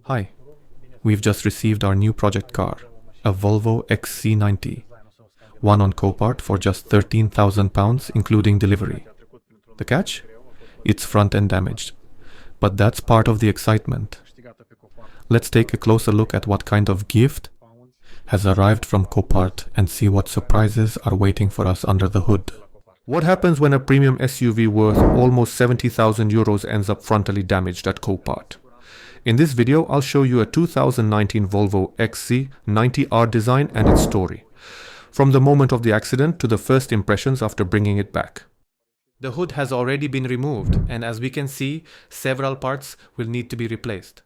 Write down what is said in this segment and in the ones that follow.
Hi, we've just received our new project car, a Volvo XC90, one on Copart for just £13,000 including delivery. The catch? It's front end damaged. But that's part of the excitement. Let's take a closer look at what kind of gift has arrived from Copart and see what surprises are waiting for us under the hood. What happens when a premium SUV worth almost €70,000 ends up frontally damaged at Copart? In this video, I'll show you a 2019 Volvo XC90 R-Design and its story, from the moment of the accident to the first impressions after bringing it back. The hood has already been removed, and as we can see, several parts will need to be replaced.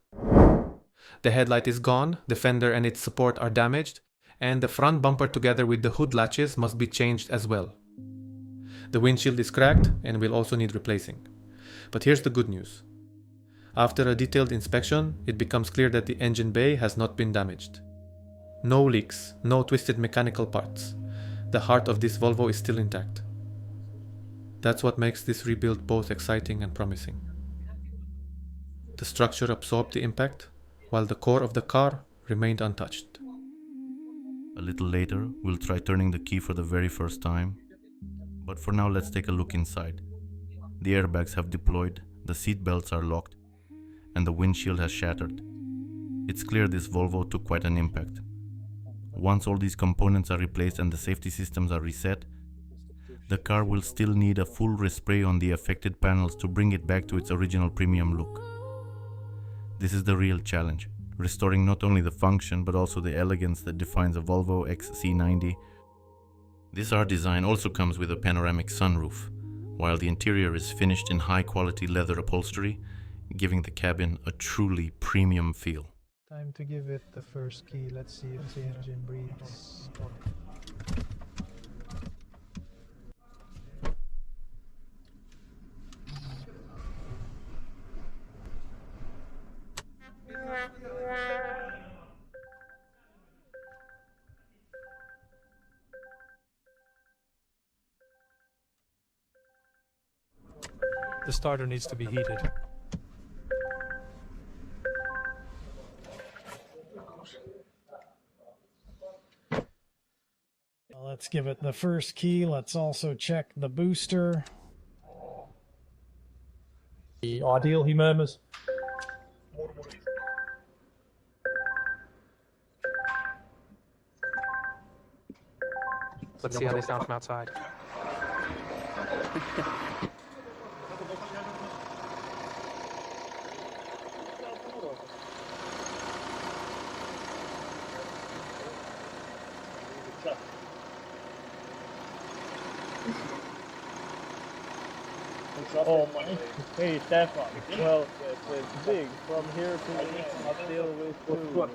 The headlight is gone, the fender and its support are damaged, and the front bumper together with the hood latches must be changed as well. The windshield is cracked and will also need replacing. But here's the good news. After a detailed inspection, it becomes clear that the engine bay has not been damaged. No leaks, no twisted mechanical parts. The heart of this Volvo is still intact. That's what makes this rebuild both exciting and promising. The structure absorbed the impact, while the core of the car remained untouched. A little later, we'll try turning the key for the very first time. But for now, let's take a look inside. The airbags have deployed, the seatbelts are locked, and the windshield has shattered. It's clear this Volvo took quite an impact. Once all these components are replaced and the safety systems are reset, the car will still need a full respray on the affected panels to bring it back to its original premium look. This is the real challenge, restoring not only the function but also the elegance that defines a Volvo XC90. This R-Design also comes with a panoramic sunroof, while the interior is finished in high-quality leather upholstery, giving the cabin a truly premium feel. Time to give it the first key. Let's see if the engine breathes. The starter needs to be heated. Let's give it the first key. Let's also check the booster. The ideal, he murmurs. Let's see how they sound from outside. Oh my! Hey Stefan, well, it's big. From here to the still with food.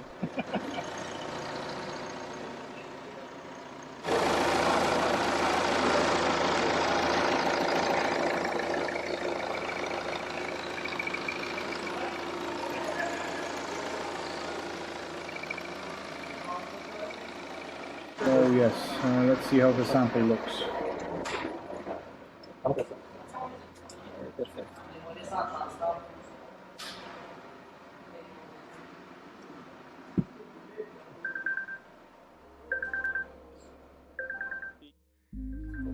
Oh yes, let's see how the sample looks.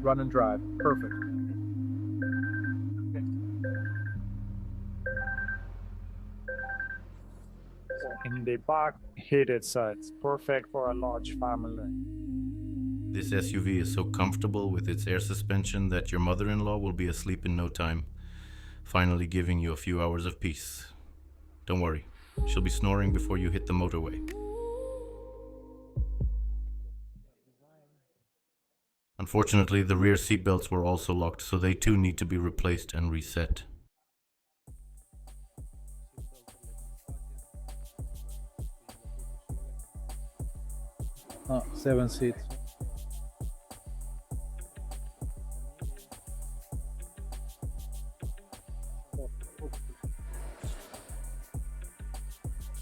Run and drive, perfect. In the back, heated sides, perfect for a large family. This SUV is so comfortable with its air suspension that your mother-in-law will be asleep in no time, finally giving you a few hours of peace. Don't worry, she'll be snoring before you hit the motorway. Unfortunately, the rear seatbelts were also locked, so they too need to be replaced and reset. Oh, 7 seats.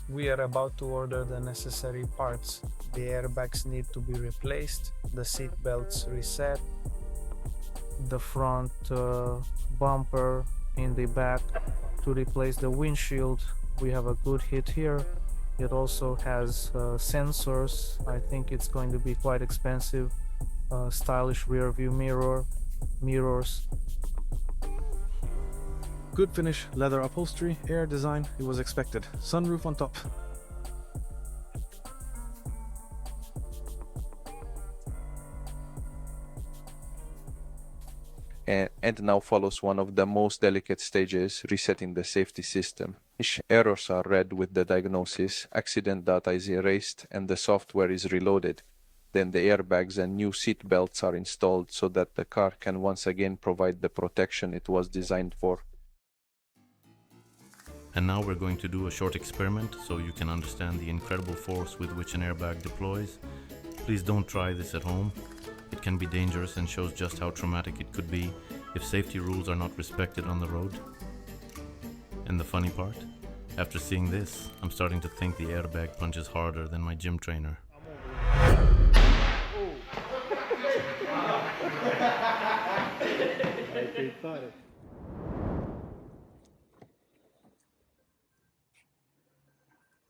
We are about to order the necessary parts. The airbags need to be replaced, the seat belts reset, the front bumper in the back to replace the windshield, We have a good hit here. It also has sensors. I think it's going to be quite expensive. Stylish rear view mirrors. Good finish, leather upholstery, air design, it was expected. Sunroof on top. And now follows one of the most delicate stages, resetting the safety system. Errors are read with the diagnosis, accident data is erased, and the software is reloaded. Then the airbags and new seat belts are installed so that the car can once again provide the protection it was designed for. And now we're going to do a short experiment so you can understand the incredible force with which an airbag deploys. Please don't try this at home. It can be dangerous and shows just how traumatic it could be if safety rules are not respected on the road. And the funny part? After seeing this, I'm starting to think the airbag punches harder than my gym trainer.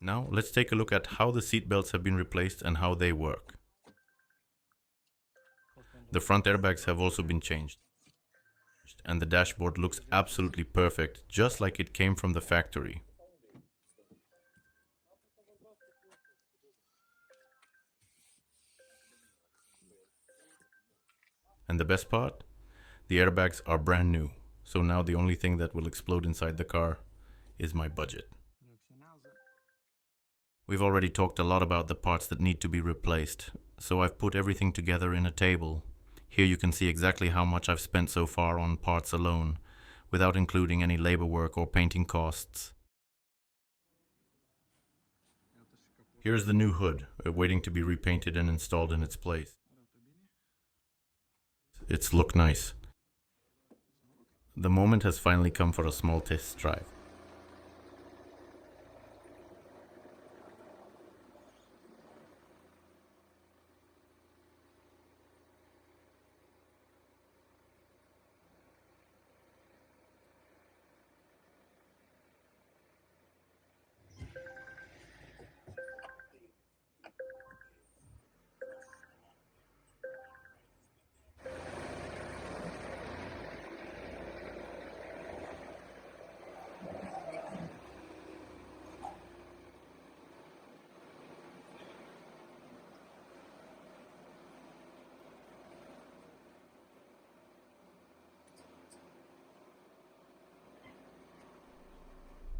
Now let's take a look at how the seatbelts have been replaced and how they work. The front airbags have also been changed, and the dashboard looks absolutely perfect, just like it came from the factory. And the best part? The airbags are brand new, so now the only thing that will explode inside the car is my budget. We've already talked a lot about the parts that need to be replaced, so I've put everything together in a table. Here you can see exactly how much I've spent so far on parts alone, without including any labor work or painting costs. Here's the new hood, waiting to be repainted and installed in its place. It's look nice. The moment has finally come for a small test drive.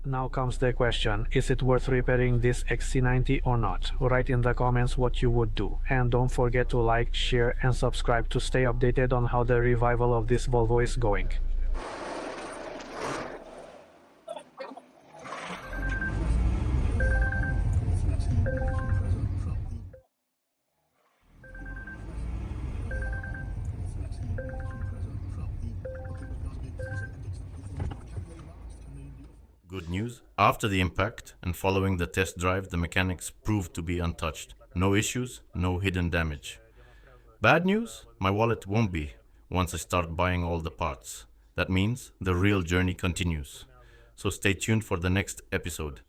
Now comes the question, is it worth repairing this XC90 or not? Write in the comments what you would do. And don't forget to like, share and subscribe to stay updated on how the revival of this Volvo is going. Good news, after the impact and following the test drive, the mechanics proved to be untouched. No issues, no hidden damage. Bad news, my wallet won't be once I start buying all the parts. That means the real journey continues. So stay tuned for the next episode.